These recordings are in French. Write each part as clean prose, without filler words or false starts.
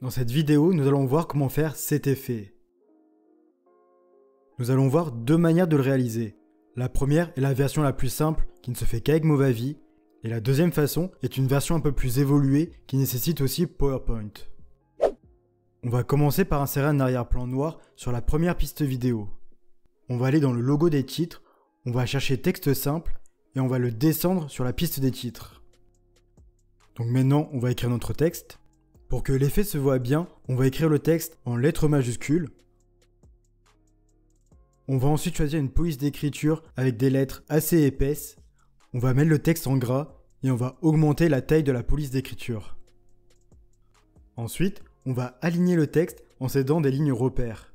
Dans cette vidéo, nous allons voir comment faire cet effet. Nous allons voir deux manières de le réaliser. La première est la version la plus simple qui ne se fait qu'avec Movavi, et la deuxième façon est une version un peu plus évoluée qui nécessite aussi PowerPoint. On va commencer par insérer un arrière-plan noir sur la première piste vidéo. On va aller dans le logo des titres, on va chercher texte simple et on va le descendre sur la piste des titres. Donc maintenant, on va écrire notre texte. Pour que l'effet se voit bien, on va écrire le texte en lettres majuscules. On va ensuite choisir une police d'écriture avec des lettres assez épaisses. On va mettre le texte en gras et on va augmenter la taille de la police d'écriture. Ensuite, on va aligner le texte en s'aidant des lignes repères.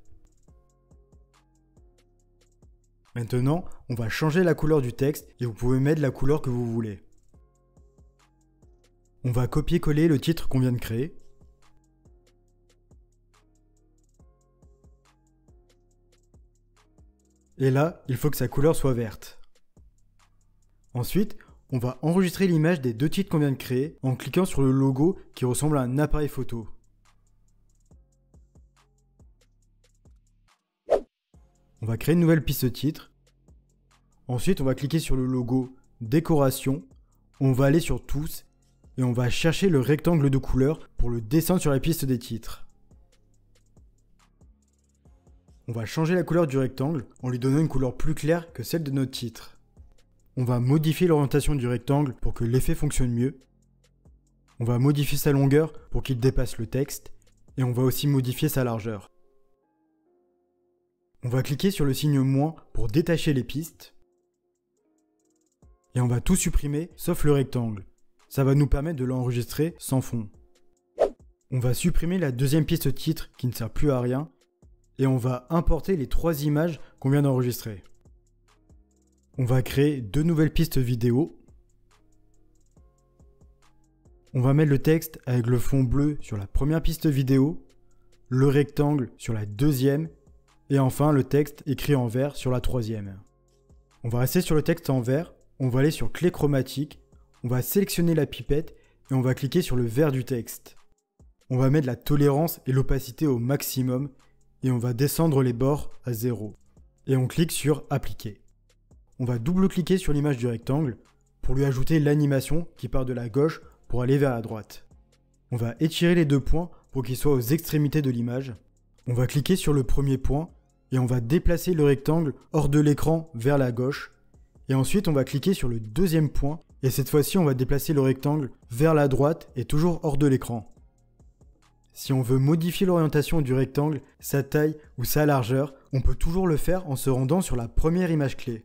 Maintenant, on va changer la couleur du texte et vous pouvez mettre la couleur que vous voulez. On va copier-coller le titre qu'on vient de créer. Et là, il faut que sa couleur soit verte. Ensuite, on va enregistrer l'image des deux titres qu'on vient de créer en cliquant sur le logo qui ressemble à un appareil photo. On va créer une nouvelle piste titre. Ensuite, on va cliquer sur le logo décoration. On va aller sur tous et on va chercher le rectangle de couleur pour le descendre sur la piste des titres. On va changer la couleur du rectangle en lui donnant une couleur plus claire que celle de notre titre. On va modifier l'orientation du rectangle pour que l'effet fonctionne mieux. On va modifier sa longueur pour qu'il dépasse le texte et on va aussi modifier sa largeur. On va cliquer sur le signe moins pour détacher les pistes. Et on va tout supprimer sauf le rectangle. Ça va nous permettre de l'enregistrer sans fond. On va supprimer la deuxième piste titre qui ne sert plus à rien. Et on va importer les trois images qu'on vient d'enregistrer. On va créer deux nouvelles pistes vidéo. On va mettre le texte avec le fond bleu sur la première piste vidéo, le rectangle sur la deuxième, et enfin le texte écrit en vert sur la troisième. On va rester sur le texte en vert, on va aller sur clé chromatique, on va sélectionner la pipette et on va cliquer sur le vert du texte. On va mettre la tolérance et l'opacité au maximum et on va descendre les bords à 0. Et on clique sur appliquer. On va double-cliquer sur l'image du rectangle pour lui ajouter l'animation qui part de la gauche pour aller vers la droite. On va étirer les deux points pour qu'ils soient aux extrémités de l'image. On va cliquer sur le premier point et on va déplacer le rectangle hors de l'écran vers la gauche. Et ensuite on va cliquer sur le deuxième point et cette fois-ci on va déplacer le rectangle vers la droite et toujours hors de l'écran. Si on veut modifier l'orientation du rectangle, sa taille ou sa largeur, on peut toujours le faire en se rendant sur la première image clé.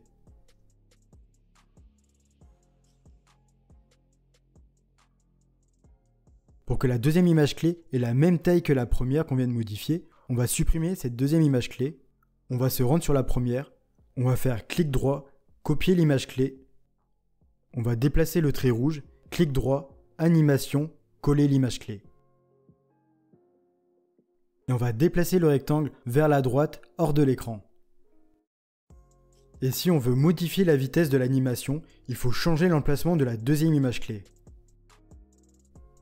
Pour que la deuxième image clé ait la même taille que la première qu'on vient de modifier, on va supprimer cette deuxième image clé, on va se rendre sur la première, on va faire clic droit, copier l'image clé, on va déplacer le trait rouge, clic droit, animation, coller l'image clé. Et on va déplacer le rectangle vers la droite hors de l'écran. Et si on veut modifier la vitesse de l'animation, il faut changer l'emplacement de la deuxième image clé.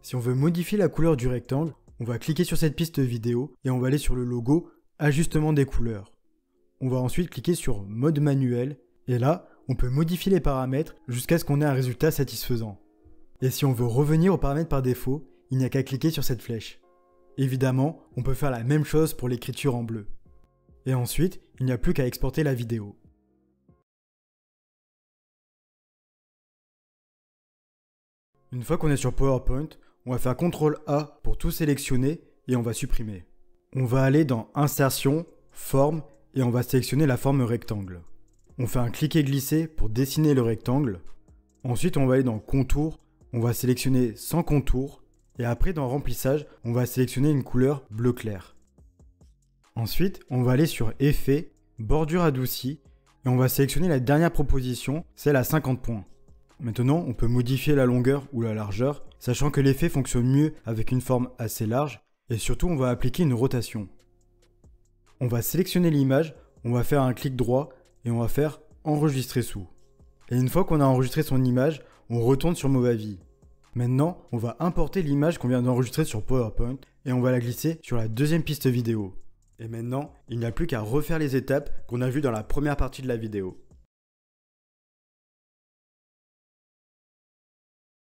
Si on veut modifier la couleur du rectangle, on va cliquer sur cette piste vidéo et on va aller sur le logo ajustement des couleurs. On va ensuite cliquer sur mode manuel et là, on peut modifier les paramètres jusqu'à ce qu'on ait un résultat satisfaisant. Et si on veut revenir aux paramètres par défaut, il n'y a qu'à cliquer sur cette flèche. Évidemment, on peut faire la même chose pour l'écriture en bleu. Et ensuite, il n'y a plus qu'à exporter la vidéo. Une fois qu'on est sur PowerPoint, on va faire CTRL A pour tout sélectionner et on va supprimer. On va aller dans Insertion, Forme et on va sélectionner la forme rectangle. On fait un cliquer-glisser pour dessiner le rectangle. Ensuite, on va aller dans Contour, on va sélectionner sans contour. Et après, dans Remplissage, on va sélectionner une couleur bleu clair. Ensuite, on va aller sur Effet, Bordure adoucie, et on va sélectionner la dernière proposition, celle à 50 points. Maintenant, on peut modifier la longueur ou la largeur, sachant que l'effet fonctionne mieux avec une forme assez large, et surtout, on va appliquer une rotation. On va sélectionner l'image, on va faire un clic droit, et on va faire Enregistrer sous. Et une fois qu'on a enregistré son image, on retourne sur Movavi. Maintenant, on va importer l'image qu'on vient d'enregistrer sur PowerPoint et on va la glisser sur la deuxième piste vidéo. Et maintenant, il n'y a plus qu'à refaire les étapes qu'on a vues dans la première partie de la vidéo.